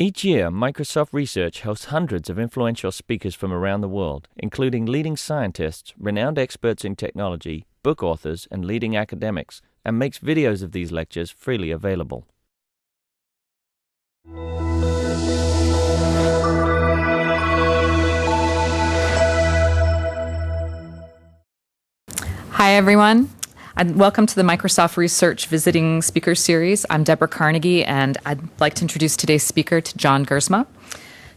Each year, Microsoft Research hosts hundreds of influential speakers from around the world, including leading scientists, renowned experts in technology, book authors, and leading academics, and makes videos of these lectures freely available. Hi, everyone. Welcome to the Microsoft Research Visiting Speaker Series. I'm Deborah Carnegie, and I'd like to introduce today's speaker to John Gersma.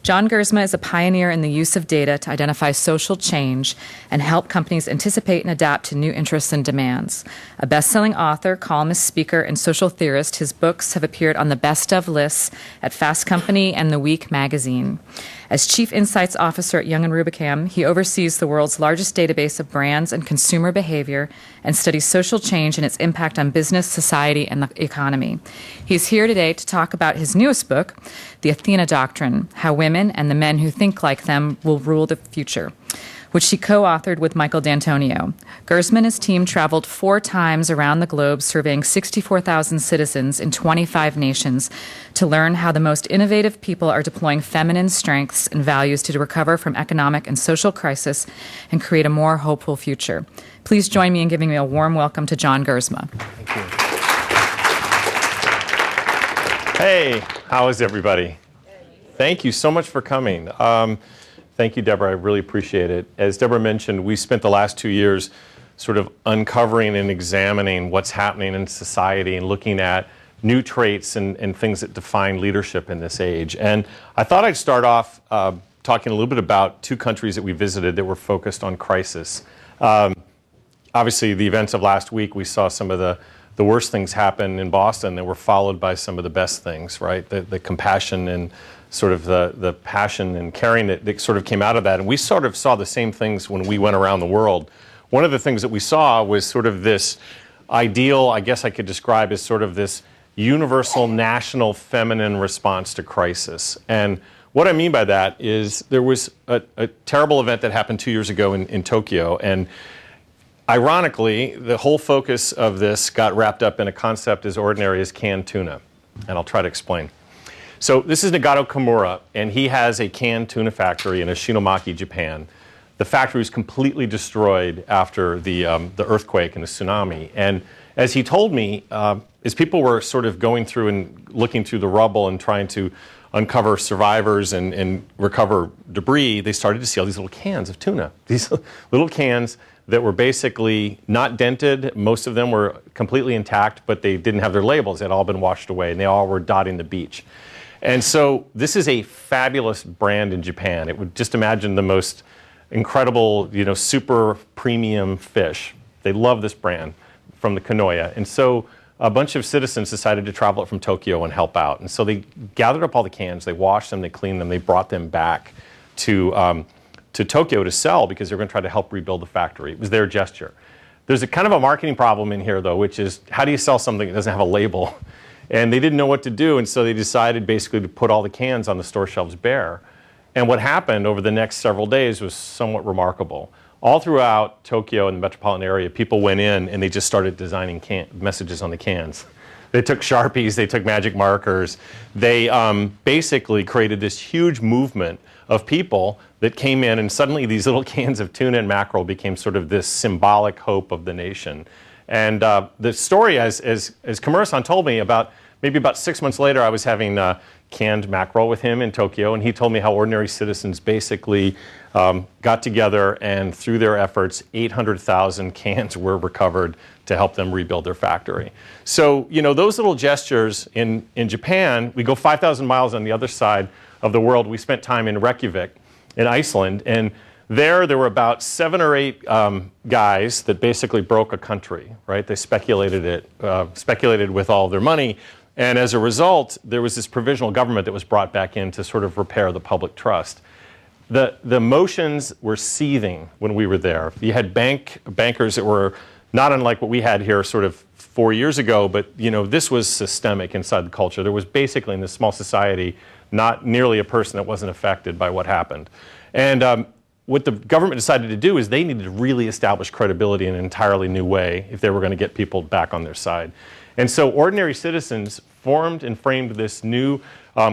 John Gersma is a pioneer in the use of data to identify social change and help companies anticipate and adapt to new interests and demands. A best-selling author, columnist, speaker, and social theorist, his books have appeared on the best of lists at Fast Company and The Week magazine. As Chief Insights Officer at Young & Rubicam, he oversees the world's largest database of brands and consumer behavior and studies social change and its impact on business, society, and the economy. He's here today to talk about his newest book, The Athena Doctrine, How Women and the Men Who Think Like Them Will Rule the Future, which he co-authored with Michael D'Antonio. Gersma and his team traveled 4 times around the globe, surveying 64,000 citizens in 25 nations to learn how the most innovative people are deploying feminine strengths and values to recover from economic and social crisis and create a more hopeful future. Please join me in giving me a warm welcome to John Gersma. Thank you. Hey, how is everybody? Thank you so much for coming. Thank you, Deborah. I really appreciate it. As Deborah mentioned, we spent the last 2 years sort of uncovering and examining what's happening in society and looking at new traits and things that define leadership in this age. And I thought I'd start off talking a little bit about 2 countries that we visited that were focused on crisis. Obviously, the events of last week, we saw some of the worst things happen in Boston that were followed by some of the best things, right? The compassion and sort of the passion and caring that sort of came out of that. And we sort of saw the same things when we went around the world. One of the things that we saw was sort of this ideal, I guess I could describe as sort of this universal national feminine response to crisis. And what I mean by that is there was a terrible event that happened 2 years ago in Tokyo. And ironically, the whole focus of this got wrapped up in a concept as ordinary as canned tuna. And I'll try to explain. So this is Nagato Komura, and he has a canned tuna factory in Ishinomaki, Japan. The factory was completely destroyed after the earthquake and the tsunami. And as he told me, as people were sort of going through and looking through the rubble and trying to uncover survivors and recover debris, they started to see all these little cans of tuna. These little cans that were basically not dented. Most of them were completely intact, but they didn't have their labels. They had all been washed away, and they all were dotting the beach. And so this is a fabulous brand in Japan. It would just imagine the most incredible, super premium fish. They love this brand from the Kanoya. And so a bunch of citizens decided to travel up from Tokyo and help out. And so they gathered up all the cans, they washed them, they cleaned them, they brought them back to Tokyo to sell because they were going to try to help rebuild the factory. It was their gesture. There's a kind of a marketing problem in here, though, which is how do you sell something that doesn't have a label? And they didn't know what to do, and so they decided basically to put all the cans on the store shelves bare. And what happened over the next several days was somewhat remarkable. All throughout Tokyo and the metropolitan area, people went in and they just started designing messages on the cans. They took Sharpies, they took magic markers. They basically created this huge movement of people that came in, and suddenly these little cans of tuna and mackerel became sort of this symbolic hope of the nation. And the story, as Komura-san told me, maybe about 6 months later, I was having canned mackerel with him in Tokyo, and he told me how ordinary citizens basically got together, and through their efforts, 800,000 cans were recovered to help them rebuild their factory. So, those little gestures in Japan, we go 5,000 miles on the other side of the world. We spent time in Reykjavik in Iceland, and there were about 7 or 8 guys that basically broke a country, right? They speculated with all their money, and as a result, there was this provisional government that was brought back in to sort of repair the public trust. The emotions were seething when we were there. You had bankers that were not unlike what we had here sort of 4 years ago, but this was systemic inside the culture. There was basically in this small society not nearly a person that wasn't affected by what happened. And what the government decided to do is they needed to really establish credibility in an entirely new way if they were going to get people back on their side. And so ordinary citizens formed and framed this new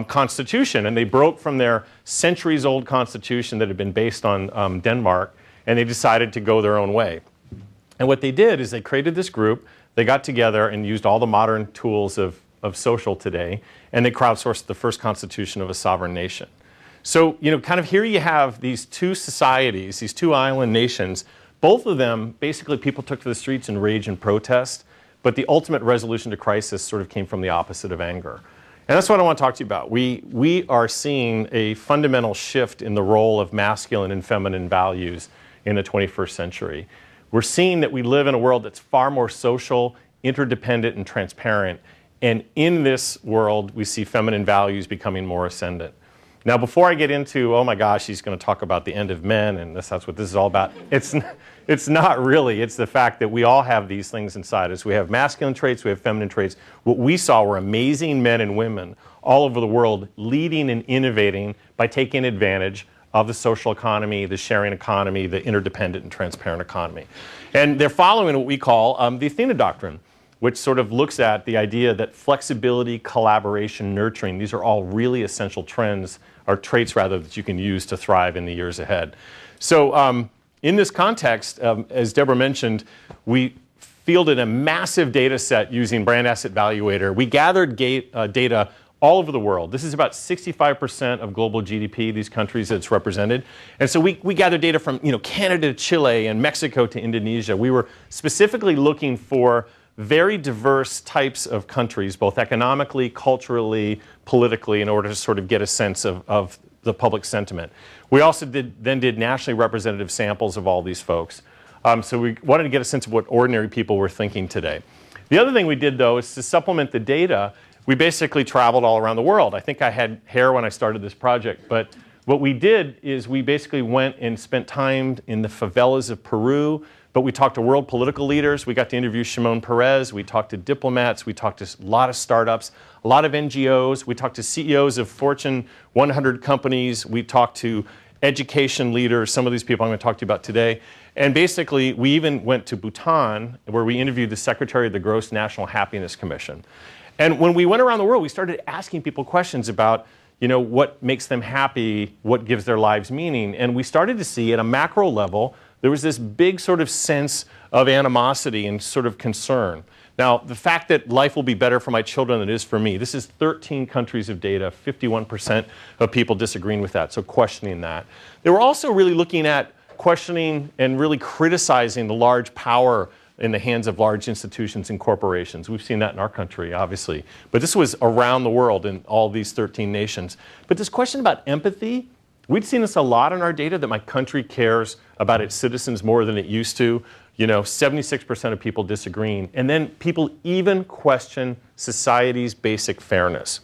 constitution, and they broke from their centuries-old constitution that had been based on Denmark, and they decided to go their own way. And what they did is they created this group, they got together and used all the modern tools of social today, and they crowdsourced the first constitution of a sovereign nation. So, kind of here you have these two societies, these two island nations. Both of them, basically people took to the streets in rage and protest, but the ultimate resolution to crisis sort of came from the opposite of anger. And that's what I want to talk to you about. We are seeing a fundamental shift in the role of masculine and feminine values in the 21st century. We're seeing that we live in a world that's far more social, interdependent, and transparent. And in this world, we see feminine values becoming more ascendant. Now, before I get into, oh my gosh, he's going to talk about the end of men, and that's what this is all about, it's not really. It's the fact that we all have these things inside us. We have masculine traits, we have feminine traits. What we saw were amazing men and women all over the world leading and innovating by taking advantage of the social economy, the sharing economy, the interdependent and transparent economy. And they're following what we call the Athena Doctrine, which sort of looks at the idea that flexibility, collaboration, nurturing, these are all really essential trends, or traits rather, that you can use to thrive in the years ahead. So in this context, as Deborah mentioned, we fielded a massive data set using Brand Asset Valuator. We gathered data all over the world. This is about 65% of global GDP, these countries that it's represented. And so we gathered data from Canada to Chile and Mexico to Indonesia. We were specifically looking for very diverse types of countries, both economically, culturally, politically, in order to sort of get a sense of the public sentiment. We also then did nationally representative samples of all these folks. So we wanted to get a sense of what ordinary people were thinking today. The other thing we did, though, is to supplement the data. We basically traveled all around the world. I think I had hair when I started this project, but what we did is we basically went and spent time in the favelas of Peru, but we talked to world political leaders. We got to interview Shimon Peres. We talked to diplomats. We talked to a lot of startups, a lot of NGOs. We talked to CEOs of Fortune 100 companies. We talked to education leaders, some of these people I'm going to talk to you about today. And basically, we even went to Bhutan, where we interviewed the secretary of the Gross National Happiness Commission. And when we went around the world, we started asking people questions about, what makes them happy, what gives their lives meaning. And we started to see at a macro level, there was this big sort of sense of animosity and sort of concern. Now, the fact that life will be better for my children than it is for me, this is 13 countries of data, 51% of people disagreeing with that, so questioning that. They were also really looking at questioning and really criticizing the large power in the hands of large institutions and corporations. We've seen that in our country, obviously. But this was around the world in all these 13 nations. But this question about empathy, we'd seen this a lot in our data, that my country cares about its citizens more than it used to. 76% of people disagreeing. And then people even question society's basic fairness.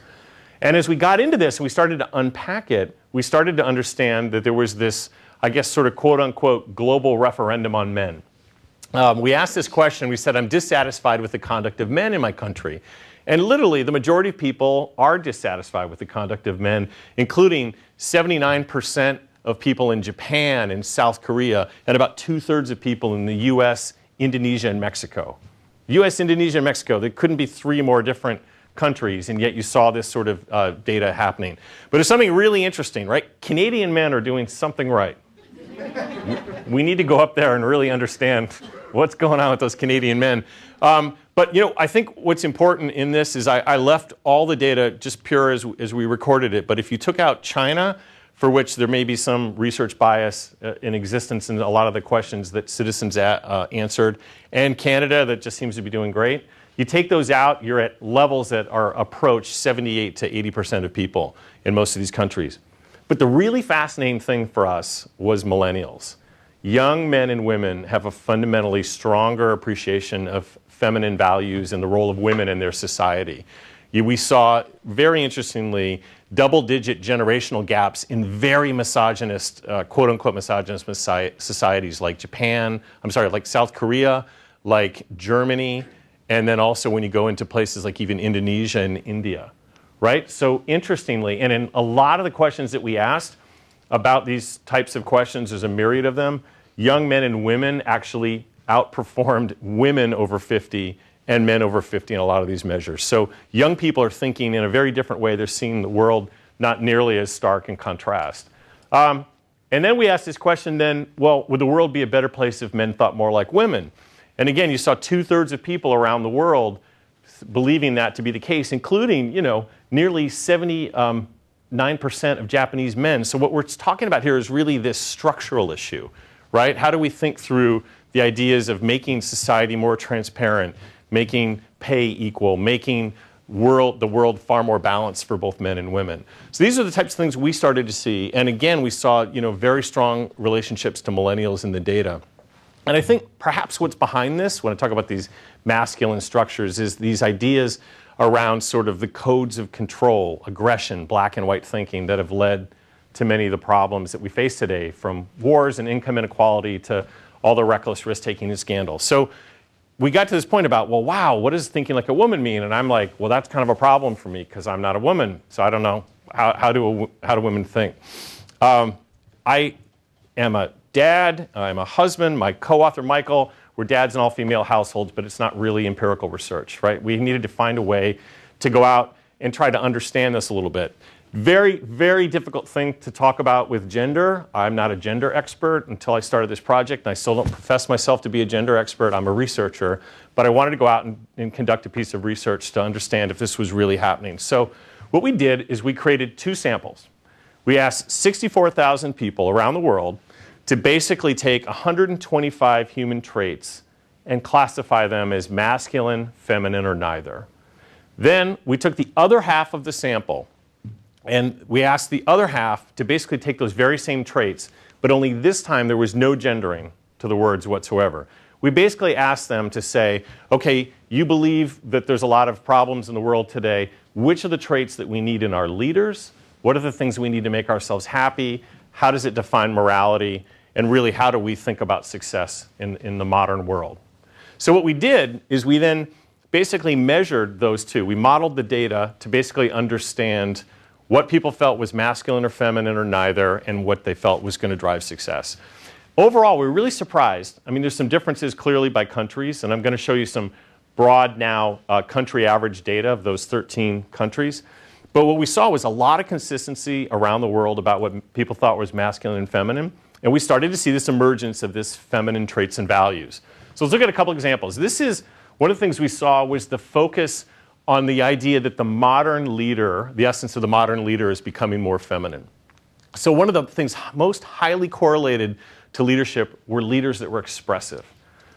And as we got into this and we started to unpack it, we started to understand that there was this, I guess, sort of quote unquote global referendum on men. We asked this question, we said, I'm dissatisfied with the conduct of men in my country. And literally, the majority of people are dissatisfied with the conduct of men, including 79% of people in Japan and South Korea, and about 2/3 of people in the US, Indonesia, and Mexico. US, Indonesia, and Mexico, there couldn't be three more different countries, and yet you saw this sort of data happening. But it's something really interesting, right? Canadian men are doing something right. We need to go up there and really understand what's going on with those Canadian men. But I think what's important in this is I left all the data just pure as we recorded it. But if you took out China, for which there may be some research bias in existence in a lot of the questions that citizens answered, and Canada, that just seems to be doing great, you take those out, you're at levels that are approach 78 to 80% of people in most of these countries. But the really fascinating thing for us was millennials. Young men and women have a fundamentally stronger appreciation of feminine values and the role of women in their society. We saw, very interestingly, double-digit generational gaps in very misogynist, quote-unquote misogynist societies like like South Korea, like Germany, and then also when you go into places like even Indonesia and India, right? So interestingly, and in a lot of the questions that we asked about these types of questions, there's a myriad of them, young men and women actually outperformed women over 50 and men over 50 in a lot of these measures. So young people are thinking in a very different way. They're seeing the world not nearly as stark in contrast. And then we asked this question then, well, would the world be a better place if men thought more like women? And again, you saw 2/3 of people around the world believing that to be the case, including, nearly 79% of Japanese men. So what we're talking about here is really this structural issue, right? How do we think through the ideas of making society more transparent, making pay equal, making the world far more balanced for both men and women? So these are the types of things we started to see. And again, we saw, very strong relationships to millennials in the data. And I think perhaps what's behind this, when I talk about these masculine structures, is these ideas around sort of the codes of control, aggression, black and white thinking that have led to many of the problems that we face today, from wars and income inequality to all the reckless risk-taking and scandals. So we got to this point about, well, wow, what does thinking like a woman mean? And I'm like, well, that's kind of a problem for me because I'm not a woman, so I don't know how do women think. I am a dad, I'm a husband, my co-author Michael, we're dads in all-female households, but it's not really empirical research, right? We needed to find a way to go out and try to understand this a little bit. Very, very difficult thing to talk about with gender. I'm not a gender expert until I started this project, and I still don't profess myself to be a gender expert. I'm a researcher, but I wanted to go out and conduct a piece of research to understand if this was really happening. So what we did is we created 2 samples. We asked 64,000 people around the world to basically take 125 human traits and classify them as masculine, feminine, or neither. Then we took the other half of the sample and we asked the other half to basically take those very same traits, but only this time there was no gendering to the words whatsoever. We basically asked them to say, okay, you believe that there's a lot of problems in the world today. Which are the traits that we need in our leaders? What are the things we need to make ourselves happy? How does it define morality? And really, how do we think about success in the modern world? So what we did is we then basically measured those 2. We modeled the data to basically understand what people felt was masculine or feminine or neither, and what they felt was going to drive success. Overall, we were really surprised. I mean, there's some differences clearly by countries, and I'm going to show you some broad now country average data of those 13 countries. But what we saw was a lot of consistency around the world about what people thought was masculine and feminine. And we started to see this emergence of this feminine traits and values. So let's look at a couple examples. This is one of the things we saw was the focus on the idea that the modern leader, the essence of the modern leader, is becoming more feminine. So one of the things most highly correlated to leadership were leaders that were expressive.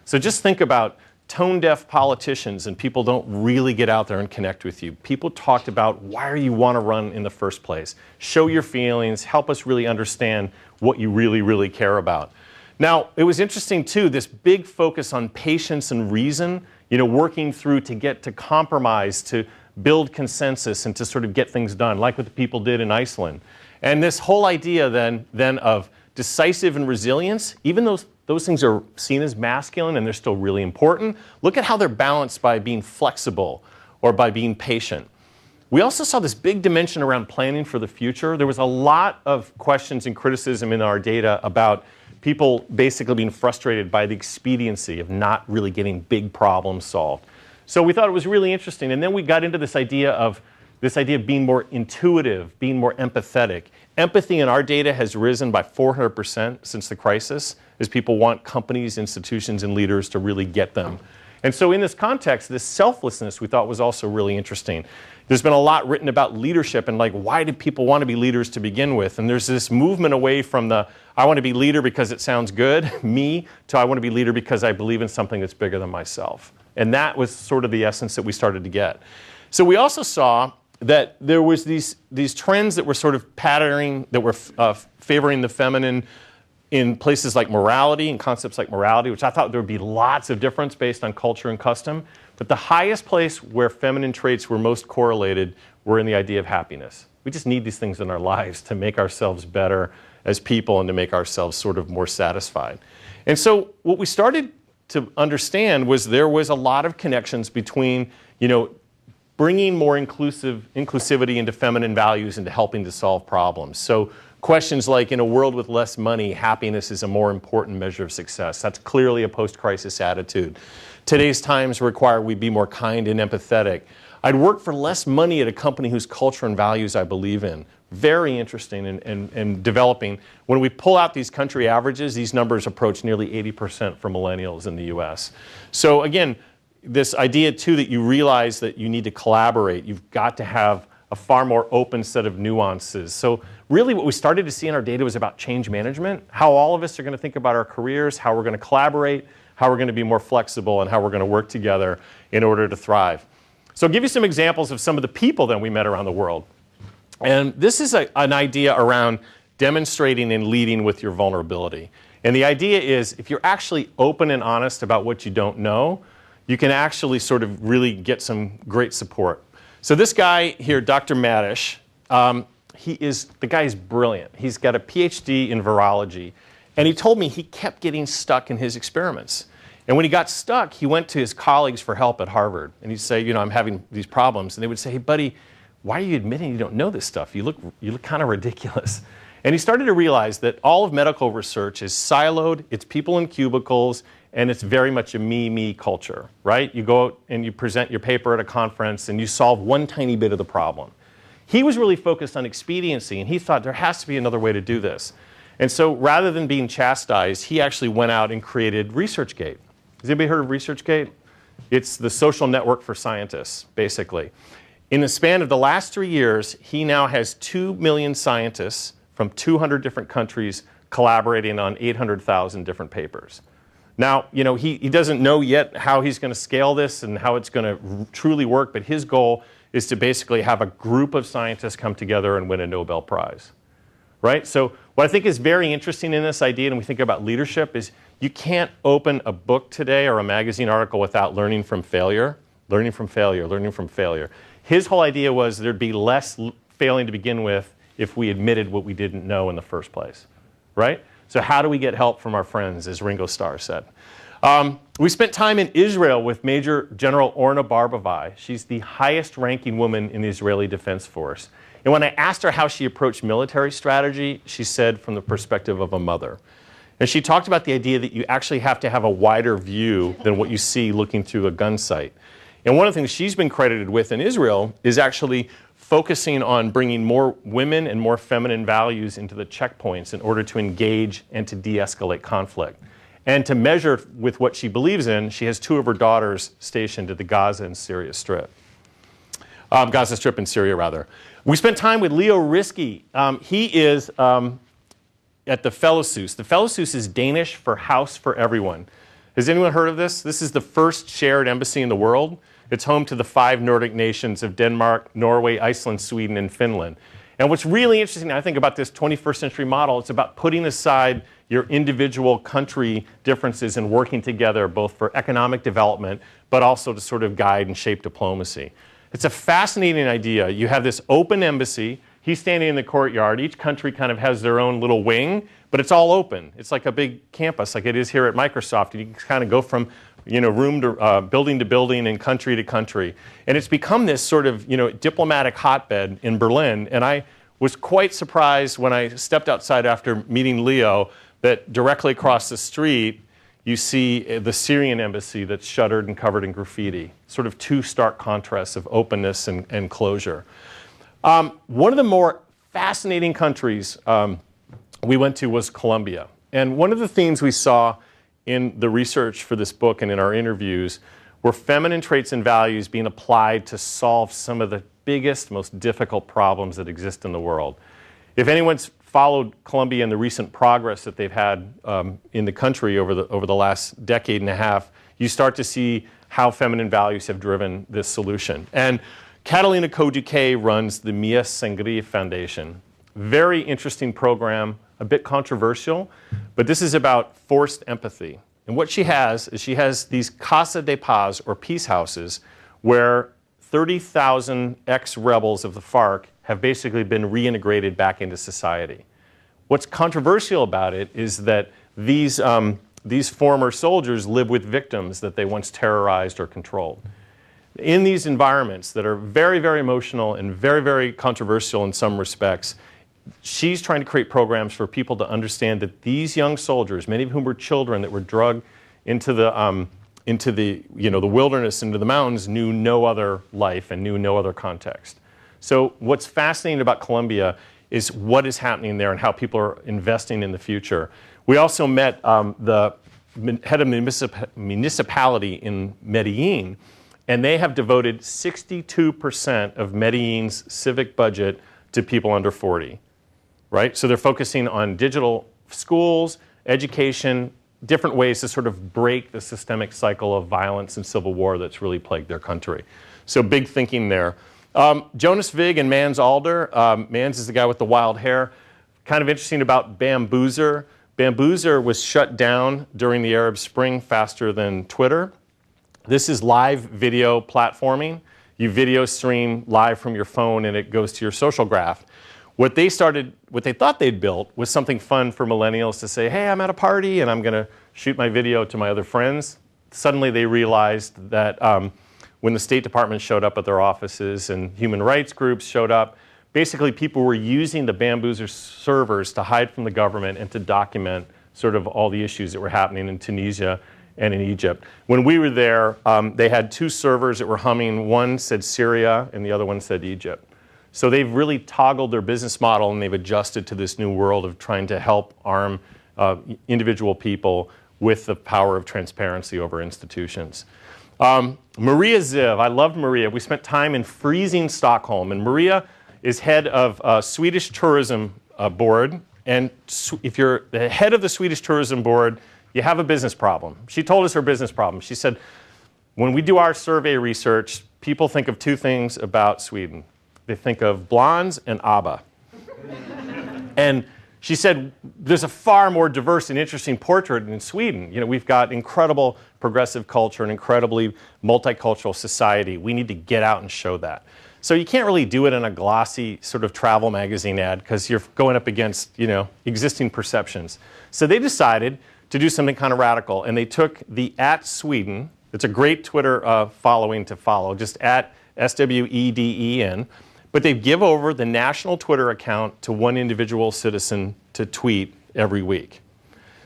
So just think about tone-deaf politicians, and people don't really get out there and connect with you. People talked about why you want to run in the first place. Show your feelings, help us really understand what you really, really care about. Now, it was interesting too, this big focus on patience and reason, working through to get to compromise, to build consensus, and to sort of get things done, like what the people did in Iceland. And this whole idea then of decisive and resilience, even though those things are seen as masculine and they're still really important, look at how they're balanced by being flexible or by being patient. We also saw this big dimension around planning for the future. There was a lot of questions and criticism in our data about people basically being frustrated by the expediency of not really getting big problems solved. So we thought it was really interesting. And then we got into this idea of being more intuitive, being more empathetic. Empathy in our data has risen by 400% since the crisis, as people want companies, institutions, and leaders to really get them. And so in this context, this selflessness we thought was also really interesting. There's been a lot written about leadership and why did people want to be leaders to begin with? And there's this movement away from the, I want to be leader because it sounds good, me, to I want to be leader because I believe in something that's bigger than myself. And that was sort of the essence that we started to get. So we also saw that there was these trends that were sort of patterning, that were favoring the feminine in places like morality and concepts like morality, which I thought there would be lots of difference based on culture and custom. But the highest place where feminine traits were most correlated were in the idea of happiness. We just need these things in our lives to make ourselves better as people and to make ourselves sort of more satisfied. And so what we started to understand was there was a lot of connections between, bringing more inclusivity into feminine values and to helping to solve problems. So questions like, in a world with less money, happiness is a more important measure of success. That's clearly a post-crisis attitude. today's times require we be more kind and empathetic. I'd work for less money at a company whose culture and values I believe in. Very interesting and developing. When we pull out these country averages, these numbers approach nearly 80% for millennials in the US. So again, this idea too that you realize that you need to collaborate. You've got to have a far more open set of nuances. So really what we started to see in our data was about change management, how all of us are going to think about our careers, how we're going to collaborate, how we're going to be more flexible, and how we're going to work together in order to thrive. So I'll give you some examples of some of the people that we met around the world. And this is an idea around demonstrating and leading with your vulnerability. And the idea is if you're actually open and honest about what you don't know, you can actually sort of really get some great support. So this guy here, Dr. Madish, the guy is brilliant. He's got a PhD in virology. And he told me he kept getting stuck in his experiments. And when he got stuck, he went to his colleagues for help at Harvard. And he'd say, I'm having these problems. And they would say, hey, buddy, why are you admitting you don't know this stuff? You look kind of ridiculous. And he started to realize that all of medical research is siloed, it's people in cubicles, and it's very much a me culture, right? You go out and you present your paper at a conference and you solve one tiny bit of the problem. He was really focused on expediency, and he thought there has to be another way to do this. And so rather than being chastised, he actually went out and created ResearchGate. Has anybody heard of ResearchGate? It's the social network for scientists, basically. In the span of the last 3 years, he now has 2 million scientists from 200 different countries collaborating on 800,000 different papers. Now, he doesn't know yet how he's going to scale this and how it's going to truly work, but his goal is to basically have a group of scientists come together and win a Nobel Prize, right? So what I think is very interesting in this idea, and we think about leadership, is you can't open a book today or a magazine article without learning from failure, learning from failure, learning from failure. His whole idea was there'd be less failing to begin with if we admitted what we didn't know in the first place, right? So how do we get help from our friends, as Ringo Starr said? We spent time in Israel with Major General Orna Barbavai. She's the highest ranking woman in the Israeli Defense Force. And when I asked her how she approached military strategy, she said from the perspective of a mother. And she talked about the idea that you actually have to have a wider view than what you see looking through a gun sight. And one of the things she's been credited with in Israel is actually focusing on bringing more women and more feminine values into the checkpoints in order to engage and to de-escalate conflict. And to measure with what she believes in, she has 2 of her daughters stationed at the Gaza and Syria Strip. Gaza Strip in Syria, rather. We spent time with Leo Riske. He is at the thatGÇÖs. The thatGÇÖs is Danish for House for Everyone. Has anyone heard of this? This is the first shared embassy in the world. It's home to the 5 Nordic nations of Denmark, Norway, Iceland, Sweden, and Finland. And what's really interesting, I think, about this 21st century model, it's about putting aside your individual country differences and working together both for economic development, but also to sort of guide and shape diplomacy. It's a fascinating idea. You have this open embassy. He's standing in the courtyard. Each country kind of has their own little wing, but it's all open. It's like a big campus, like it is here at Microsoft. You can kind of go from room to building and country to country. And it's become this sort of diplomatic hotbed in Berlin. And I was quite surprised when I stepped outside after meeting Leo that directly across the street you see the Syrian embassy that's shuttered and covered in graffiti. Sort of 2 stark contrasts of openness and closure. One of the more fascinating countries we went to was Colombia. And one of the themes we saw in the research for this book and in our interviews were feminine traits and values being applied to solve some of the biggest, most difficult problems that exist in the world. If anyone's followed Colombia and the recent progress that they've had in the country over the last decade and a half, you start to see how feminine values have driven this solution. And Catalina Coduque runs the Mia Sangria Foundation. Very interesting program, a bit controversial, but this is about forced empathy. And what she has is she has these Casa de Paz, or peace houses, where 30,000 ex-rebels of the FARC have basically been reintegrated back into society. What's controversial about it is that these former soldiers live with victims that they once terrorized or controlled. In these environments that are very, very emotional and very, very controversial in some respects, she's trying to create programs for people to understand that these young soldiers, many of whom were children that were drugged into the into the, the wilderness, into the mountains, knew no other life and knew no other context. So what's fascinating about Colombia is what is happening there and how people are investing in the future. We also met the head of municipality in Medellin, and they have devoted 62% of Medellin's civic budget to people under 40, right? So they're focusing on digital schools, education, different ways to sort of break the systemic cycle of violence and civil war that's really plagued their country. So big thinking there. Jonas Vig and Mans Alder. Mans is the guy with the wild hair. Kind of interesting about Bamboozer. Bamboozer was shut down during the Arab Spring faster than Twitter. This is live video platforming. You video stream live from your phone and it goes to your social graph. What they thought they'd built was something fun for millennials to say, hey, I'm at a party and I'm going to shoot my video to my other friends. Suddenly they realized that when the State Department showed up at their offices and human rights groups showed up, basically people were using the Bamboozer servers to hide from the government and to document sort of all the issues that were happening in Tunisia and in Egypt. When we were there, they had two servers that were humming. One said Syria and the other one said Egypt. So they've really toggled their business model and they've adjusted to this new world of trying to help arm individual people with the power of transparency over institutions. Maria Ziv, I loved Maria. We spent time in freezing Stockholm, and Maria is head of Swedish Tourism Board. And if you're the head of the Swedish Tourism Board, you have a business problem. She told us her business problem. She said, when we do our survey research, people think of two things about Sweden. They think of blondes and ABBA. And she said, there's a far more diverse and interesting portrait in Sweden. We've got incredible progressive culture, an incredibly multicultural society. We need to get out and show that. So you can't really do it in a glossy sort of travel magazine ad because you're going up against, existing perceptions. So they decided to do something kind of radical, and they took the @Sweden. It's a great Twitter following to follow, just @SWEDEN. But they give over the national Twitter account to one individual citizen to tweet every week.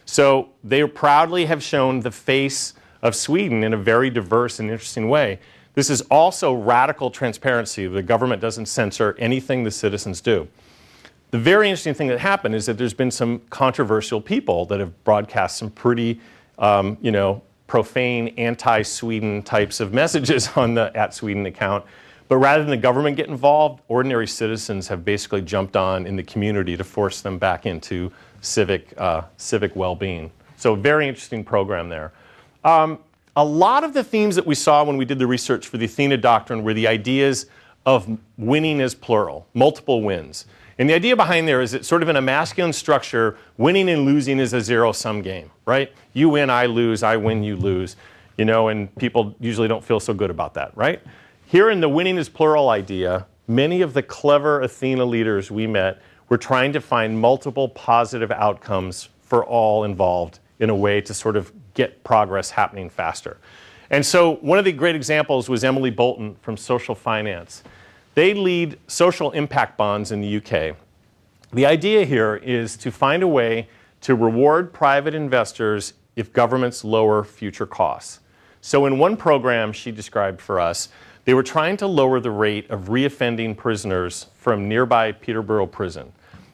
So they proudly have shown the face of Sweden in a very diverse and interesting way. This is also radical transparency. The government doesn't censor anything the citizens do. The very interesting thing that happened is that there's been some controversial people that have broadcast some pretty, profane, anti-Sweden types of messages on the @Sweden account. But rather than the government get involved, ordinary citizens have basically jumped on in the community to force them back into civic well-being. So very interesting program there. A lot of the themes that we saw when we did the research for the Athena Doctrine were the ideas of winning as plural, multiple wins. And the idea behind there is that sort of in a masculine structure, winning and losing is a zero-sum game, right? You win, I lose, I win, you lose. And people usually don't feel so good about that, right? Here in the winning is plural idea, many of the clever Athena leaders we met were trying to find multiple positive outcomes for all involved in a way to sort of get progress happening faster. And so one of the great examples was Emily Bolton from Social Finance. They lead social impact bonds in the UK. The idea here is to find a way to reward private investors if governments lower future costs. So in one program she described for us, they were trying to lower the rate of reoffending prisoners from nearby Peterborough prison.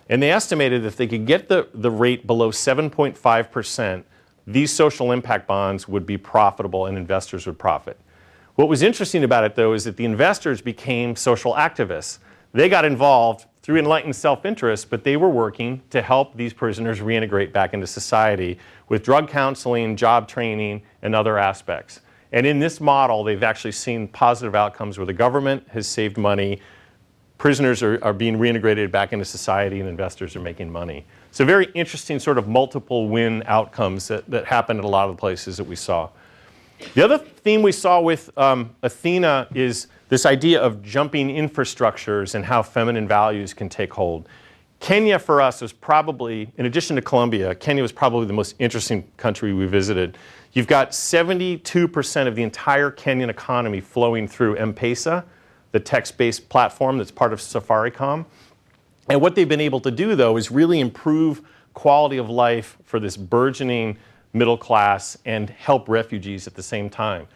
And they estimated if they could get the rate below 7.5%, these social impact bonds would be profitable and investors would profit. What was interesting about it, though, is that the investors became social activists. They got involved through enlightened self-interest, but they were working to help these prisoners reintegrate back into society with drug counseling, job training, and other aspects. And in this model, they've actually seen positive outcomes where the government has saved money, prisoners are being reintegrated back into society, and investors are making money. So very interesting sort of multiple win outcomes that happen at a lot of the places that we saw. The other theme we saw with Athena is this idea of jumping infrastructures and how feminine values can take hold. Kenya for us was probably, in addition to Colombia, Kenya was probably the most interesting country we visited. You've got 72% of the entire Kenyan economy flowing through M-Pesa, the text-based platform that's part of Safaricom. And what they've been able to do, though, is really improve quality of life for this burgeoning middle class, and help refugees at the same time.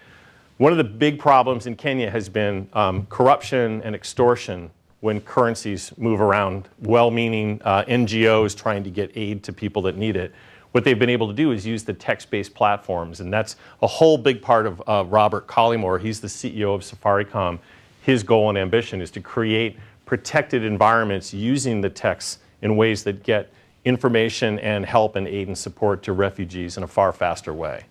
One of the big problems in Kenya has been corruption and extortion when currencies move around, well-meaning NGOs trying to get aid to people that need it. What they've been able to do is use the text-based platforms, and that's a whole big part of Robert Collymore. He's the CEO of Safaricom. His goal and ambition is to create protected environments using the text in ways that get information and help and aid and support to refugees in a far faster way.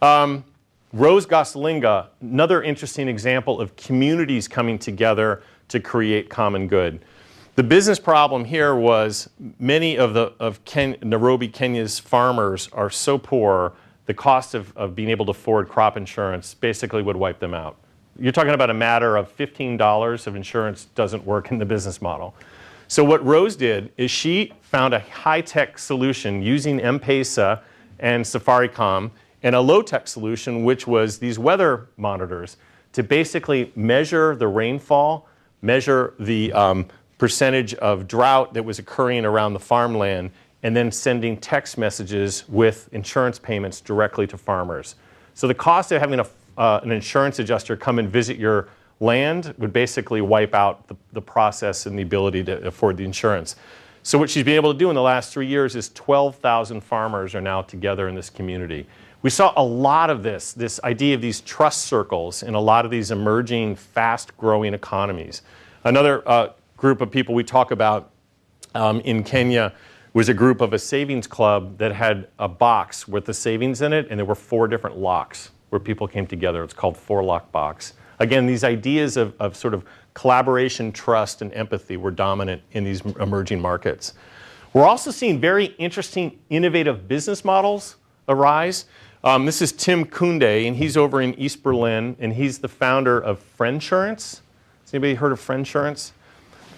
Rose Goslinga, another interesting example of communities coming together to create common good. The business problem here was many of Nairobi, Kenya's farmers are so poor, the cost of being able to afford crop insurance basically would wipe them out. You're talking about a matter of $15 of insurance doesn't work in the business model. So what Rose did is she found a high-tech solution using M-Pesa and Safaricom and a low-tech solution, which was these weather monitors, to basically measure the rainfall, measure the percentage of drought that was occurring around the farmland, and then sending text messages with insurance payments directly to farmers. So the cost of having an insurance adjuster come and visit your land would basically wipe out the process and the ability to afford the insurance. So what she's been able to do in the last 3 years is 12,000 farmers are now together in this community. We saw a lot of this idea of these trust circles in a lot of these emerging, fast-growing economies. Another group of people we talk about in Kenya was a group of a savings club that had a box with the savings in it, and there were 4 different locks where people came together. It's called 4-lock box. Again, these ideas of sort of collaboration, trust, and empathy were dominant in these emerging markets. We're also seeing very interesting, innovative business models arise. This is Tim Kunde, and he's over in East Berlin, and he's the founder of Frenchsurance. Has anybody heard of Frenchsurance?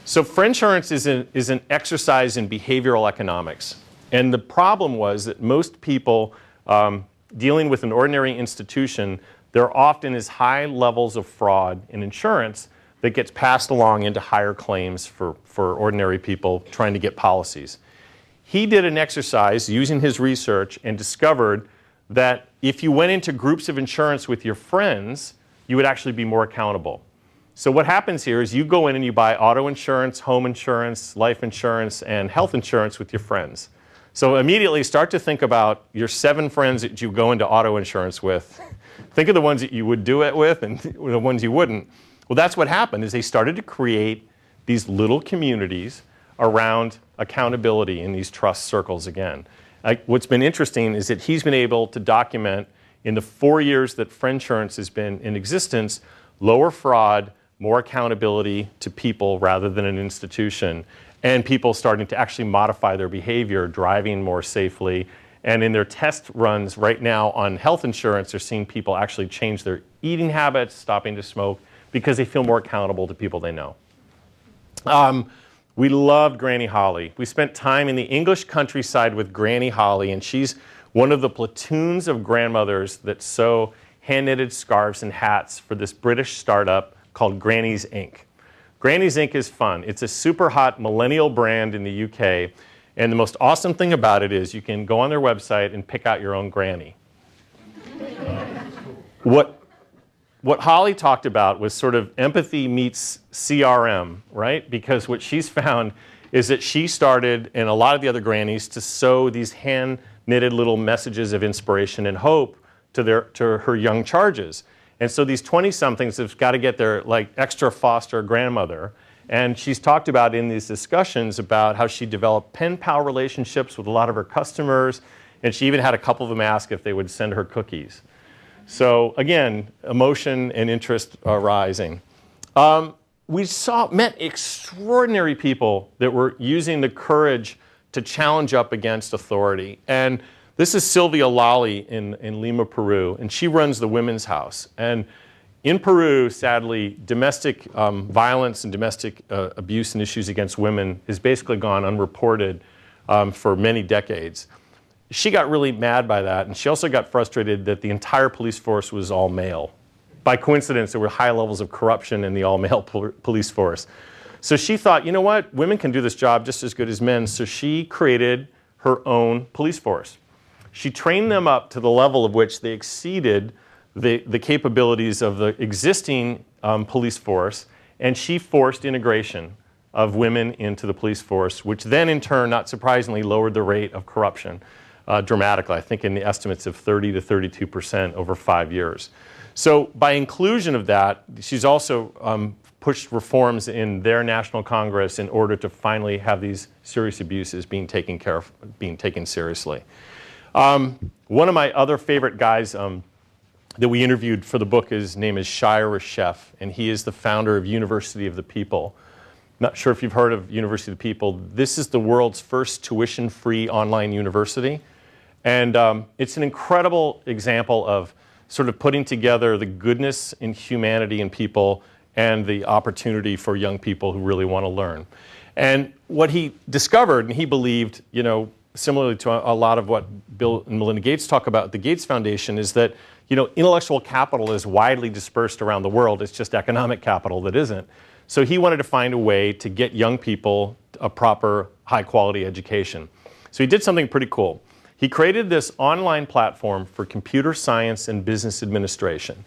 So Frenchsurance is an exercise in behavioral economics. And the problem was that most people dealing with an ordinary institution, there often is high levels of fraud in insurance that gets passed along into higher claims for ordinary people trying to get policies. He did an exercise using his research and discovered that if you went into groups of insurance with your friends, you would actually be more accountable. So what happens here is you go in and you buy auto insurance, home insurance, life insurance, and health insurance with your friends. So immediately start to think about your 7 friends that you go into auto insurance with. Think of the ones that you would do it with and the ones you wouldn't. Well, that's what happened is they started to create these little communities around accountability in these trust circles again. What's been interesting is that he's been able to document in the 4 years that Frenchsurance has been in existence, lower fraud, more accountability to people rather than an institution, and people starting to actually modify their behavior, driving more safely. And in their test runs right now on health insurance, they're seeing people actually change their eating habits, stopping to smoke, because they feel more accountable to people they know. We loved Granny Holly. We spent time in the English countryside with Granny Holly, and she's one of the platoons of grandmothers that sew hand-knitted scarves and hats for this British startup called Granny's Inc. Granny's Inc. is fun. It's a super hot millennial brand in the UK, and the most awesome thing about it is you can go on their website and pick out your own granny. What Holly talked about was sort of empathy meets CRM, right? Because what she's found is that she started, and a lot of the other grannies, to sew these hand-knitted little messages of inspiration and hope to her young charges. And so these 20-somethings have got to get their extra foster grandmother. And she's talked about in these discussions about how she developed pen pal relationships with a lot of her customers, and she even had a couple of them ask if they would send her cookies. So again, emotion and interest are rising. We met extraordinary people that were using the courage to challenge up against authority. And this is Sylvia Lolli in Lima, Peru, and she runs the Women's House. And in Peru, sadly, domestic violence and domestic abuse and issues against women has basically gone unreported for many decades. She got really mad by that, and she also got frustrated that the entire police force was all male. By coincidence, there were high levels of corruption in the all-male police force. So she thought, you know what, women can do this job just as good as men, so she created her own police force. She trained them up to the level of which they exceeded the capabilities of the existing police force, and she forced integration of women into the police force, which then in turn, not surprisingly, lowered the rate of corruption dramatically, I think in the estimates of 30 to 32% over 5 years. So by inclusion of that, she's also pushed reforms in their national Congress in order to finally have these serious abuses being taken care of, being taken seriously. One of my other favorite guys that we interviewed for the book, his name is Shmuel Reshef, and he is the founder of University of the People. Not sure if you've heard of University of the People. This is the world's first tuition-free online university. And it's an incredible example of sort of putting together the goodness in humanity in people and the opportunity for young people who really want to learn. And what he discovered, and he believed, similarly to a lot of what Bill and Melinda Gates talk about at the Gates Foundation, is that intellectual capital is widely dispersed around the world. It's just economic capital that isn't. So he wanted to find a way to get young people a proper, high-quality education. So he did something pretty cool. He created this online platform for computer science and business administration.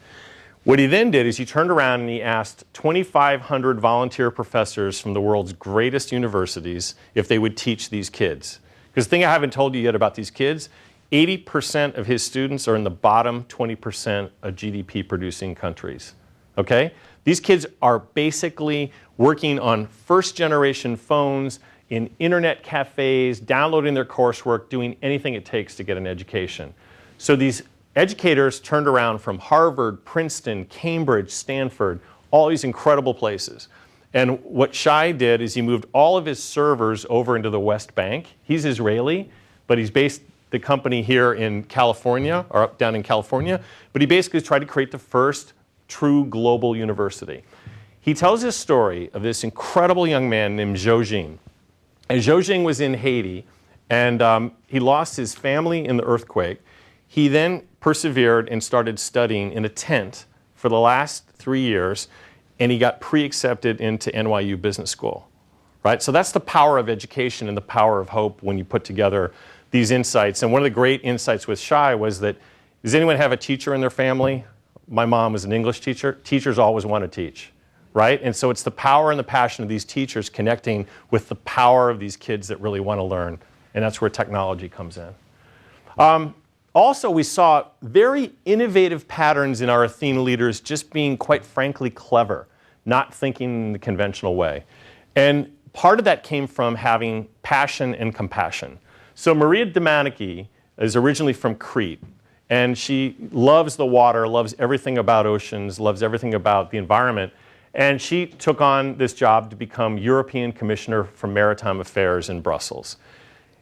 What he then did is he turned around and he asked 2,500 volunteer professors from the world's greatest universities if they would teach these kids. Because the thing I haven't told you yet about these kids, 80% of his students are in the bottom 20% of GDP-producing countries. Okay? These kids are basically working on first-generation phones, in internet cafes, downloading their coursework, doing anything it takes to get an education. So these educators turned around from Harvard, Princeton, Cambridge, Stanford, all these incredible places. And what Shai did is he moved all of his servers over into the West Bank. He's Israeli, but he's based the company here in California, or up down in California. But he basically tried to create the first true global university. He tells this story of this incredible young man named Joshi. And Joshi was in Haiti, and he lost his family in the earthquake. He then persevered and started studying in a tent for the last 3 years, and he got pre-accepted into NYU Business School. Right? So that's the power of education and the power of hope when you put together these insights. And one of the great insights with Shai was that, does anyone have a teacher in their family? My mom was an English teacher. Teachers always want to teach. Right? And so it's the power and the passion of these teachers connecting with the power of these kids that really want to learn. And that's where technology comes in. Also, we saw very innovative patterns in our Athena leaders just being, quite frankly, clever, not thinking in the conventional way. And part of that came from having passion and compassion. So Maria Damanaki is originally from Crete. And she loves the water, loves everything about oceans, loves everything about the environment. And she took on this job to become European Commissioner for Maritime Affairs in Brussels.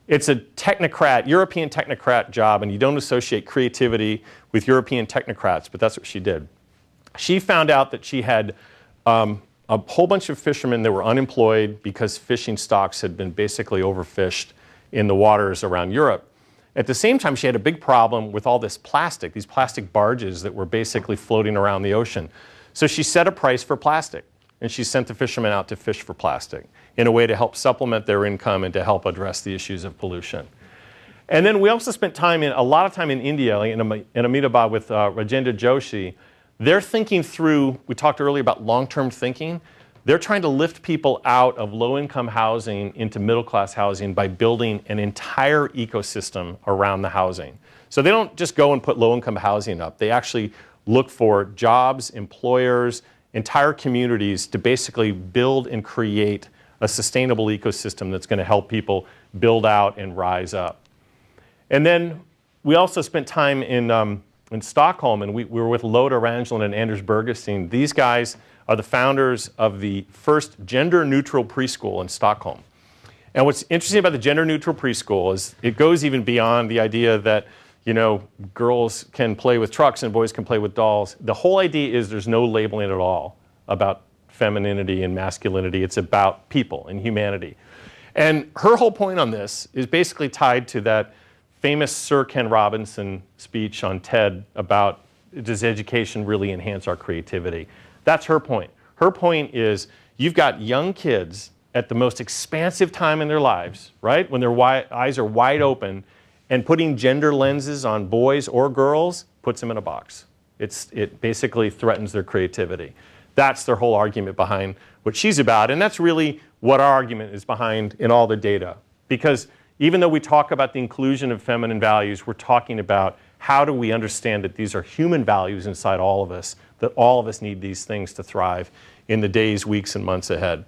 It's a technocrat, European technocrat job, and you don't associate creativity with European technocrats, but that's what she did. She found out that she had a whole bunch of fishermen that were unemployed because fishing stocks had been basically overfished in the waters around Europe. At the same time, she had a big problem with all this plastic, these plastic barges that were basically floating around the ocean. So she set a price for plastic, and she sent the fishermen out to fish for plastic in a way to help supplement their income and to help address the issues of pollution. And then we also spent a lot of time in India, like in Ahmedabad with Ajay Joshi. They're thinking through, we talked earlier about long-term thinking. They're trying to lift people out of low-income housing into middle-class housing by building an entire ecosystem around the housing. So they don't just go and put low-income housing up. They actually look for jobs, employers, entire communities to basically build and create a sustainable ecosystem that's going to help people build out and rise up. And then we also spent time in Stockholm, and we were with Lotta Rangelin and Anders Bergesen. These guys are the founders of the first gender-neutral preschool in Stockholm. And what's interesting about the gender-neutral preschool is it goes even beyond the idea that girls can play with trucks and boys can play with dolls. The whole idea is there's no labeling at all about femininity and masculinity. It's about people and humanity. And her whole point on this is basically tied to that famous Sir Ken Robinson speech on TED about, does education really enhance our creativity? That's her point. Her point is, you've got young kids at the most expansive time in their lives, right? When their eyes are wide open, And putting gender lenses on boys or girls puts them in a box. It basically threatens their creativity. That's their whole argument behind what she's about. And that's really what our argument is behind in all the data. Because even though we talk about the inclusion of feminine values, we're talking about how do we understand that these are human values inside all of us, that all of us need these things to thrive in the days, weeks, and months ahead.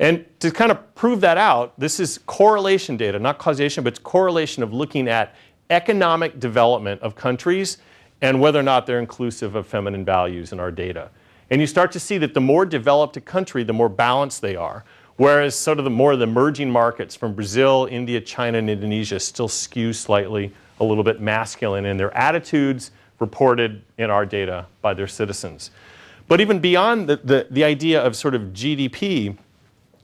And to kind of prove that out, this is correlation data, not causation, but it's correlation of looking at economic development of countries and whether or not they're inclusive of feminine values in our data. And you start to see that the more developed a country, the more balanced they are. Whereas sort of the more the emerging markets from Brazil, India, China, and Indonesia still skew slightly a little bit masculine in their attitudes reported in our data by their citizens. But even beyond the idea of sort of GDP,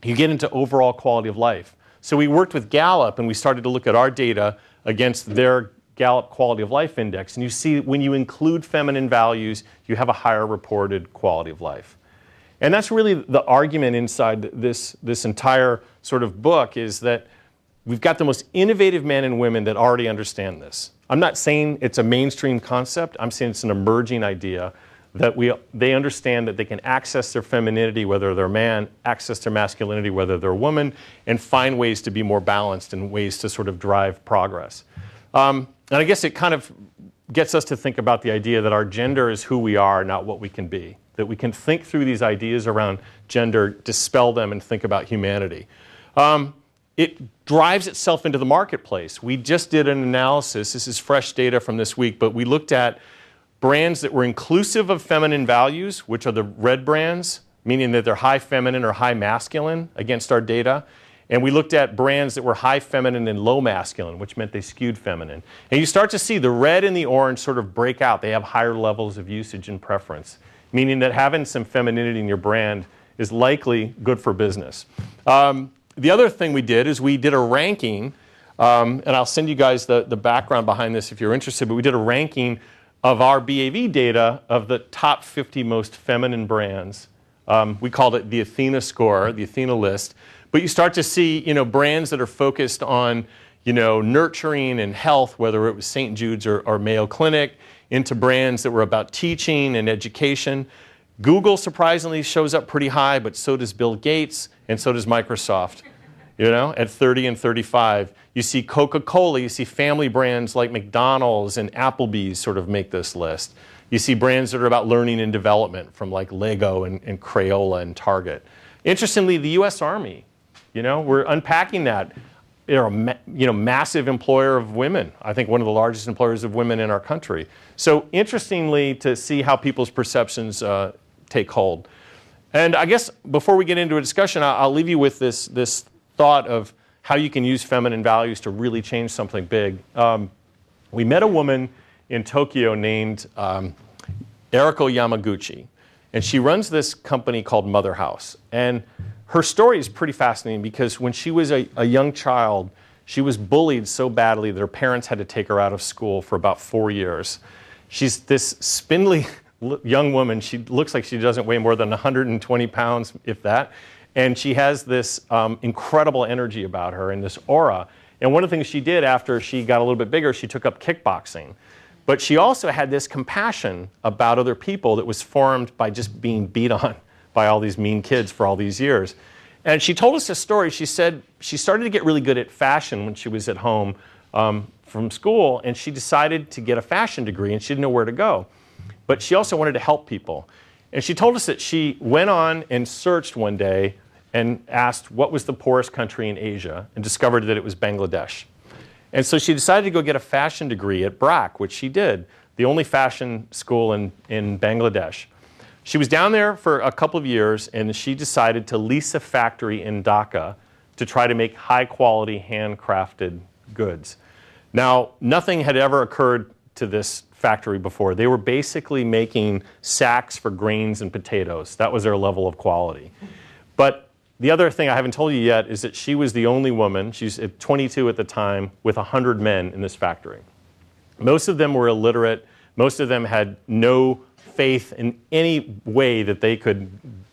you get into overall quality of life. So we worked with Gallup and we started to look at our data against their Gallup Quality of Life Index. And you see when you include feminine values, you have a higher reported quality of life. And that's really the argument inside this entire sort of book, is that we've got the most innovative men and women that already understand this. I'm not saying it's a mainstream concept. I'm saying it's an emerging idea that they understand that they can access their femininity, whether they're a man, access their masculinity, whether they're a woman, and find ways to be more balanced and ways to sort of drive progress. And I guess it kind of gets us to think about the idea that our gender is who we are, not what we can be. That we can think through these ideas around gender, dispel them, and think about humanity. It drives itself into the marketplace. We just did an analysis. This is fresh data from this week, but we looked at brands that were inclusive of feminine values, which are the red brands, meaning that they're high feminine or high masculine against our data. And we looked at brands that were high feminine and low masculine, which meant they skewed feminine. And you start to see the red and the orange sort of break out. They have higher levels of usage and preference, meaning that having some femininity in your brand is likely good for business. The other thing we did is we did a ranking, and I'll send you guys the background behind this if you're interested, but we did a ranking of our BAV data of the top 50 most feminine brands. We called it the Athena score, the Athena list. But you start to see, brands that are focused on, nurturing and health, whether it was St. Jude's or Mayo Clinic, into brands that were about teaching and education. Google surprisingly shows up pretty high, but so does Bill Gates and so does Microsoft, at 30 and 35. You see Coca-Cola, you see family brands like McDonald's and Applebee's sort of make this list. You see brands that are about learning and development from like Lego and Crayola and Target. Interestingly, the U.S. Army, we're unpacking that. They're a massive employer of women. I think one of the largest employers of women in our country. So interestingly to see how people's perceptions take hold. And I guess before we get into a discussion, I'll leave you with this thought of how you can use feminine values to really change something big. We met a woman in Tokyo named Eriko Yamaguchi. And she runs this company called Mother House. And her story is pretty fascinating because when she was a young child, she was bullied so badly that her parents had to take her out of school for about 4 years. She's this spindly young woman. She looks like she doesn't weigh more than 120 pounds, if that. And she has this incredible energy about her and this aura. And one of the things she did after she got a little bit bigger, she took up kickboxing. But she also had this compassion about other people that was formed by just being beat on by all these mean kids for all these years. And she told us a story. She said she started to get really good at fashion when she was at home from school, and she decided to get a fashion degree, and she didn't know where to go. But she also wanted to help people. And she told us that she went on and searched one day and asked what was the poorest country in Asia, and discovered that it was Bangladesh. And so she decided to go get a fashion degree at BRAC, which she did, the only fashion school in Bangladesh. She was down there for a couple of years, and she decided to lease a factory in Dhaka to try to make high-quality, handcrafted goods. Now, nothing had ever occurred to this factory before. They were basically making sacks for grains and potatoes. That was their level of quality. But the other thing I haven't told you yet is that she was the only woman, she's 22 at the time, with 100 men in this factory. Most of them were illiterate. Most of them had no faith in any way that they could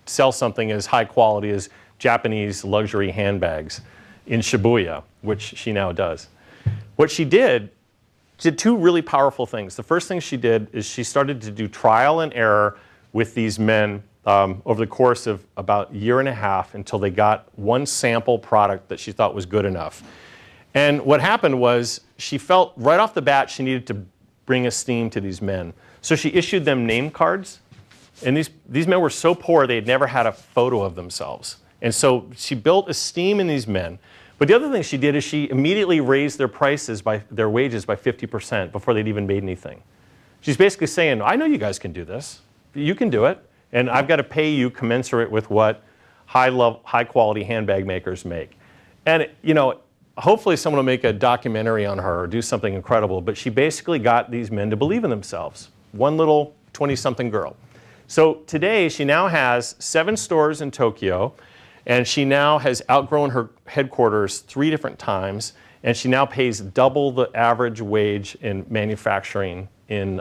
sell something as high quality as Japanese luxury handbags in Shibuya, which she now does. What she did did two really powerful things. The first thing she did is she started to do trial and error with these men over the course of about a year and a half until they got one sample product that she thought was good enough. And what happened was she felt right off the bat she needed to bring esteem to these men. So she issued them name cards. And these men were so poor they had never had a photo of themselves. And so she built esteem in these men. But the other thing she did is she immediately raised their wages by 50% before they'd even made anything. She's basically saying, I know you guys can do this. You can do it. And I've got to pay you commensurate with what high quality handbag makers make. And hopefully someone will make a documentary on her or do something incredible. But she basically got these men to believe in themselves. One little 20-something girl. So today she now has 7 stores in Tokyo. And she now has outgrown her headquarters 3 different times. And she now pays double the average wage in manufacturing in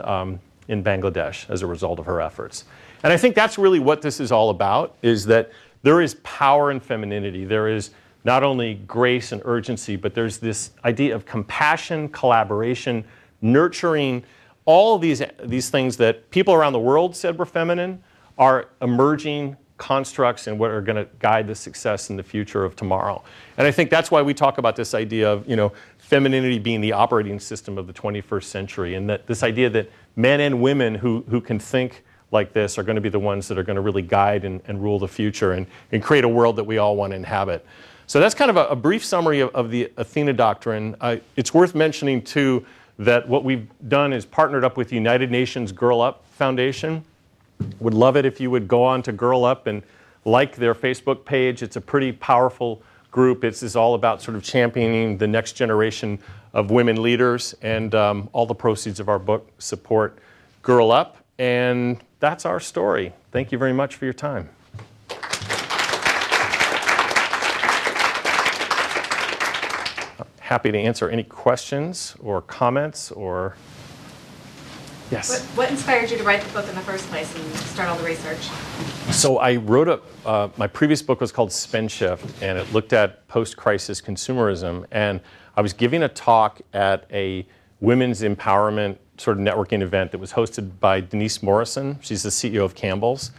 Bangladesh as a result of her efforts. And I think that's really what this is all about, is that there is power in femininity. There is not only grace and urgency, but there's this idea of compassion, collaboration, nurturing. All of these things that people around the world said were feminine are emerging constructs and what are going to guide the success in the future of tomorrow. And I think that's why we talk about this idea of femininity being the operating system of the 21st century, and that this idea that men and women who can think like this are going to be the ones that are going to really guide and rule the future and create a world that we all want to inhabit. So that's kind of a brief summary of the Athena Doctrine. It's worth mentioning, too, that what we've done is partnered up with the United Nations Girl Up Foundation. Would love it if you would go on to Girl Up and like their Facebook page. It's a pretty powerful group. It's all about sort of championing the next generation of women leaders, and all the proceeds of our book support Girl Up. And that's our story. Thank you very much for your time. Happy to answer any questions or comments or... Yes? What inspired you to write the book in the first place and start all the research? So I wrote my previous book was called Spend Shift, and it looked at post-crisis consumerism. And I was giving a talk at a women's empowerment sort of networking event that was hosted by Denise Morrison. She's the CEO of Campbell's.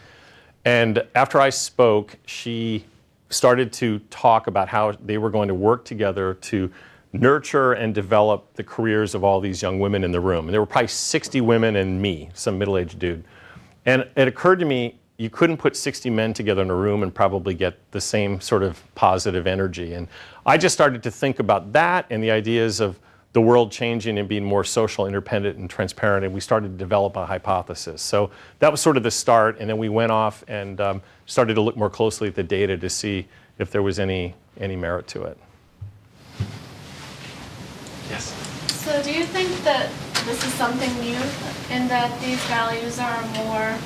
And after I spoke, she started to talk about how they were going to work together to nurture and develop the careers of all these young women in the room. And there were probably 60 women and me, some middle-aged dude. And it occurred to me, you couldn't put 60 men together in a room and probably get the same sort of positive energy. And I just started to think about that and the ideas of the world changing and being more social, independent, and transparent, and we started to develop a hypothesis. So that was sort of the start, and then we went off and started to look more closely at the data to see if there was any merit to it. Yes? So do you think that this is something new, in that these values are more,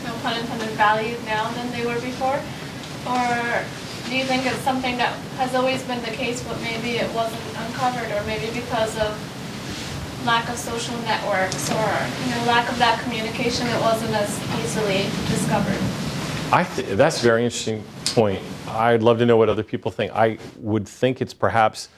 no pun intended, valued now than they were before? Or do you think it's something that has always been the case, but maybe it wasn't uncovered, or maybe because of lack of social networks or lack of that communication, it wasn't as easily discovered? That's a very interesting point. I'd love to know what other people think. I would think it's perhaps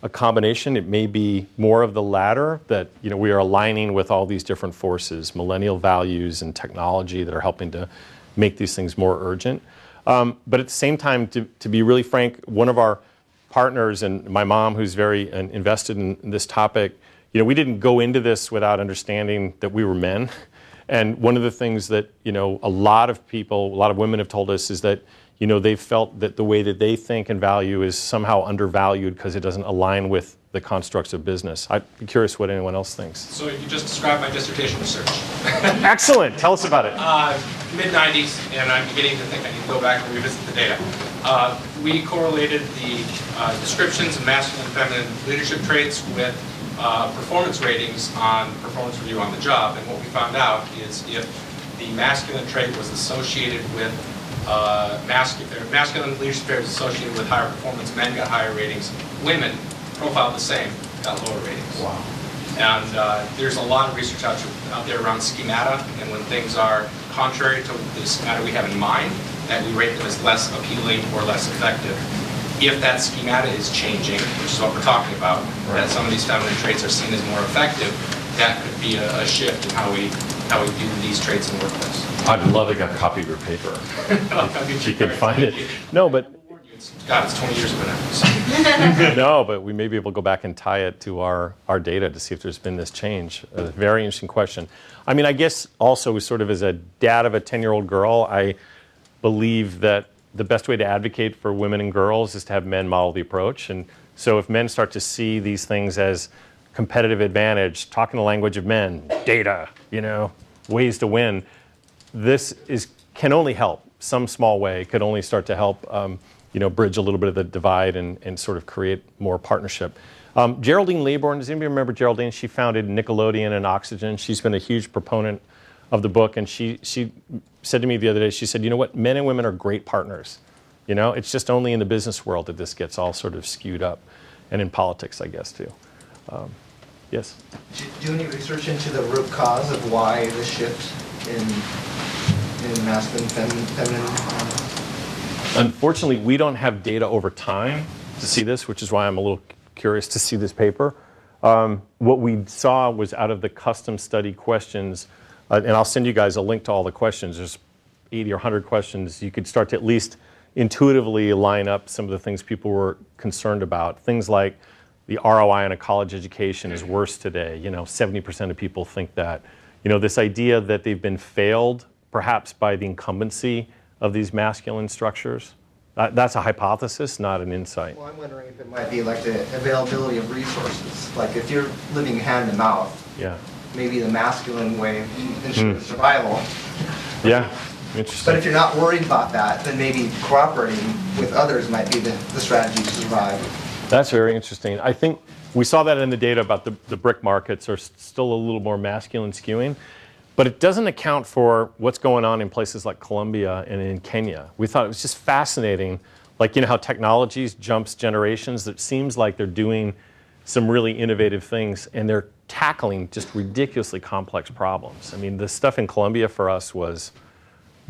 a combination. It may be more of the latter, that we are aligning with all these different forces, millennial values and technology that are helping to make these things more urgent. But at the same time, to be really frank, one of our partners and my mom, who's very invested in this topic, we didn't go into this without understanding that we were men. And one of the things that a lot of women have told us is that they've felt that the way that they think and value is somehow undervalued because it doesn't align with the constructs of business. I'd be curious what anyone else thinks. So you just described my dissertation research. Excellent. Tell us about it. Mid-90s, and I'm beginning to think I need to go back and revisit the data. We correlated the descriptions of masculine and feminine leadership traits with performance ratings on performance review on the job. And what we found out is if the masculine trait was associated with masculine leadership trait was associated with higher performance, men got higher ratings. Women, profiled the same, got lower ratings. Wow. And there's a lot of research out there around schemata, and when things are contrary to the schemata we have in mind, that we rate them as less appealing or less effective. if that schemata is changing, which is what we're talking about, that some of these feminine traits are seen as more effective, that could be a shift in how we view these traits in the workplace. I'd love to get a copy of your paper. If you could find it. No, but God, it's 20 years ago now. no, but we may be able to go back and tie it to our data to see if there's been this change. A very interesting question. I mean, I guess also sort of as a dad of a 10-year-old girl, I believe that the best way to advocate for women and girls is to have men model the approach. And so if men start to see these things as competitive advantage, talking the language of men, data, ways to win, this can only help. Some small way could only start to help bridge a little bit of the divide and sort of create more partnership. Geraldine Laybourne, does anybody remember Geraldine? She founded Nickelodeon and Oxygen. She's been a huge proponent of the book, and she said to me the other day, she said, you know what, men and women are great partners. It's just only in the business world that this gets all sort of skewed up, and in politics, I guess, too. Yes? Did you do any research into the root cause of why the shift in masculine, feminine? Unfortunately, we don't have data over time to see this, which is why I'm a little curious to see this paper. What we saw was out of the custom study questions, and I'll send you guys a link to all the questions. There's 80 or 100 questions. You could start to at least intuitively line up some of the things people were concerned about. Things like the ROI on a college education is worse today. 70% of people think that. This idea that they've been failed, perhaps by the incumbency of these masculine structures. That's a hypothesis, not an insight. Well, I'm wondering if it might be like the availability of resources. Like if you're living hand to mouth, maybe the masculine way ensures survival. Yeah, interesting. But if you're not worried about that, then maybe cooperating with others might be the strategy to survive. That's very interesting. I think we saw that in the data about the brick markets are still a little more masculine skewing, but it doesn't account for what's going on in places like Colombia and in Kenya. We thought it was just fascinating, like how technologies jumps generations. It seems like they're doing some really innovative things, and they're tackling just ridiculously complex problems. I mean, the stuff in Colombia for us was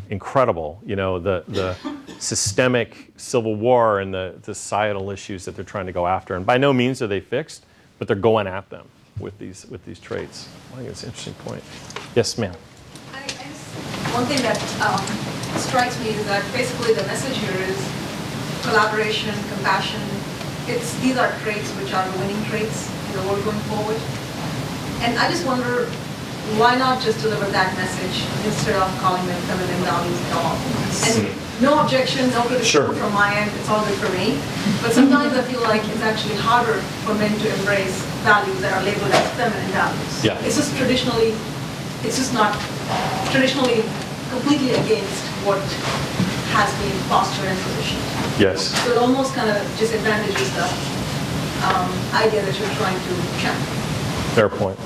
incredible. The systemic civil war and the societal issues that they're trying to go after. And by no means are they fixed, but they're going at them with these traits. I think it's an interesting point. Yes, ma'am. One thing that strikes me is that basically the message here is collaboration, compassion. These are traits which are the winning traits in the world going forward. And I just wonder, why not just deliver that message instead of calling them feminine values at all? And no objection, no criticism from my end, it's all good for me. But sometimes I feel like it's actually harder for men to embrace values that are labeled as feminine values. Yeah. It's just not traditionally completely against what has been fostered and positioned. Yes. So it almost kind of disadvantages the idea that you're trying to champion. Fair point.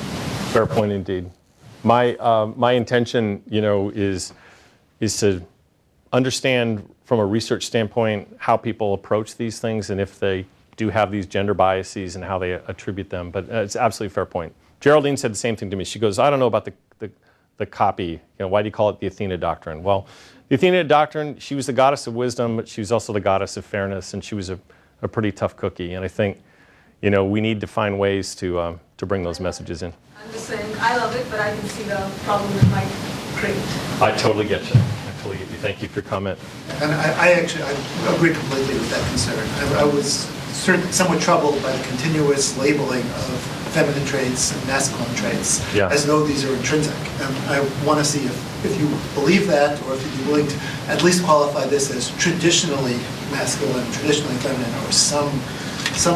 Fair point indeed. My intention, is to understand from a research standpoint how people approach these things and if they do have these gender biases and how they attribute them. But it's absolutely a fair point. Geraldine said the same thing to me. She goes, I don't know about the copy. Why do you call it the Athena Doctrine? Well, the Athena Doctrine, she was the goddess of wisdom, but she was also the goddess of fairness, and she was a pretty tough cookie. And I think, we need to find ways to bring those messages in. I'm just saying, I love it, but I can see the problem it might create. I totally get you. Thank you for your comment. And I agree completely with that concern. I was certainly somewhat troubled by the continuous labeling of feminine traits and masculine traits as though these are intrinsic. And I want to see if you believe that, or if you'd be willing to at least qualify this as traditionally masculine, traditionally feminine, or some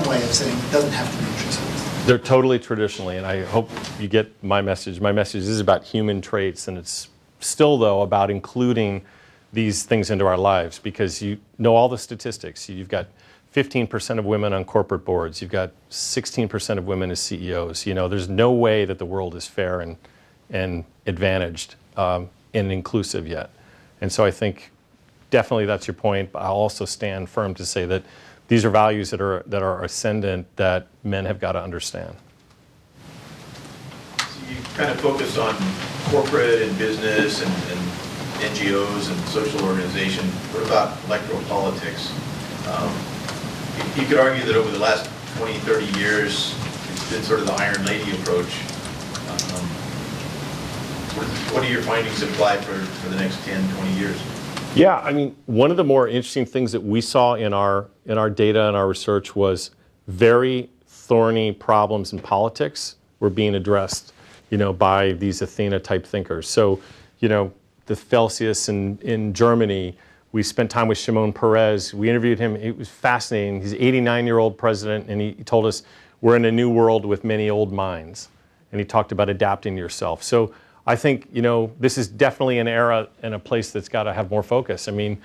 way of saying it doesn't have to be intrinsic. They're totally traditionally, and I hope you get my message. My message is about human traits, and it's still, though, about including these things into our lives, because you know all the statistics. You've got 15% of women on corporate boards. You've got 16% of women as CEOs. There's no way that the world is fair and advantaged and inclusive yet. And so I think definitely that's your point, but I'll also stand firm to say that these are values that are ascendant that men have got to understand. So you kind of focus on corporate and business and NGOs and social organization. What about electoral politics? You could argue that over the last 20, 30 years, it's been sort of the Iron Lady approach. What do your findings imply for the next 10, 20 years? Yeah, I mean, one of the more interesting things that we saw in our data and our research was very thorny problems in politics were being addressed, by these Athena-type thinkers. So, the Celsius in Germany, we spent time with Shimon Peres. We interviewed him. It was fascinating. He's an 89-year-old president, and he told us, we're in a new world with many old minds. And he talked about adapting yourself. So I think, this is definitely an era and a place that's got to have more focus. I mean,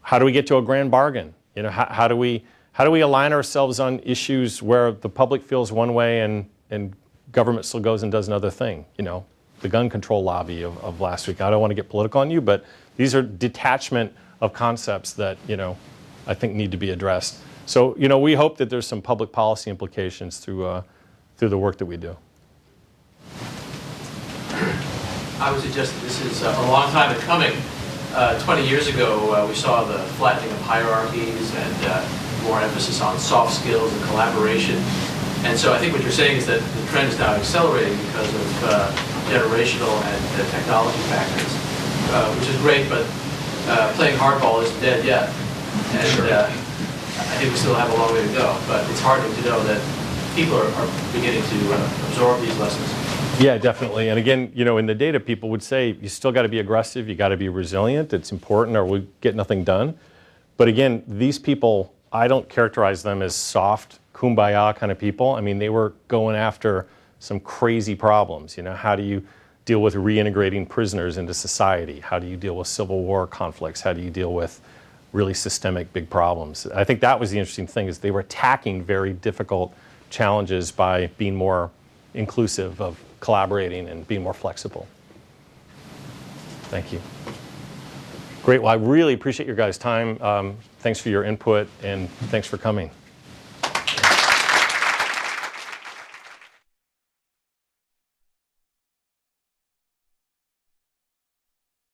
how do we get to a grand bargain? How do we align ourselves on issues where the public feels one way and government still goes and does another thing? The gun control lobby of last week. I don't want to get political on you, but these are detachment of concepts that, I think need to be addressed. So, we hope that there's some public policy implications through the work that we do. I would suggest that this is a long time in coming. 20 years ago, we saw the flattening of hierarchies and more emphasis on soft skills and collaboration. And so I think what you're saying is that the trend is now accelerating because of generational and technology factors, which is great, but playing hardball isn't dead yet. And sure. I think we still have a long way to go, but it's heartening to know that people are beginning to absorb these lessons. Yeah, definitely. And again, in the data, people would say, you still got to be aggressive, you got to be resilient, it's important, or we get nothing done. But again, these people, I don't characterize them as soft, kumbaya kind of people. I mean, they were going after some crazy problems. How do you deal with reintegrating prisoners into society? How do you deal with Civil War conflicts? How do you deal with really systemic big problems? I think that was the interesting thing, is they were attacking very difficult challenges by being more inclusive, of collaborating and being more flexible. Thank you. Great. Well, I really appreciate your guys' time. Thanks for your input, and thanks for coming.